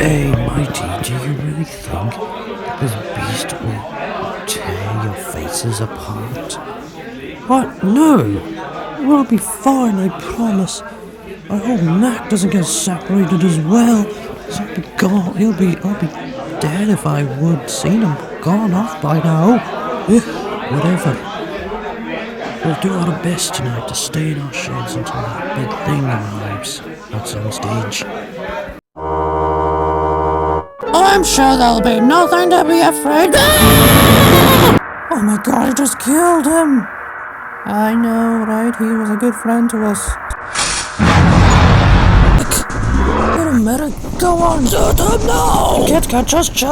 Hey, Mighty, do you really think this beast will tear your faces apart? What? No! We'll be fine, I promise. I hope Mac doesn't get separated as well. So I'll be gone. I'll be dead if I would seen him gone off by now. Whatever. We'll do our best tonight to stay in our sheds until that big thing arrives. That's on stage. I'm sure there'll be nothing to be afraid of. Oh my god, I just killed him! I know, right? He was a good friend to us. Wait a minute, go on, no! Kids can just chill.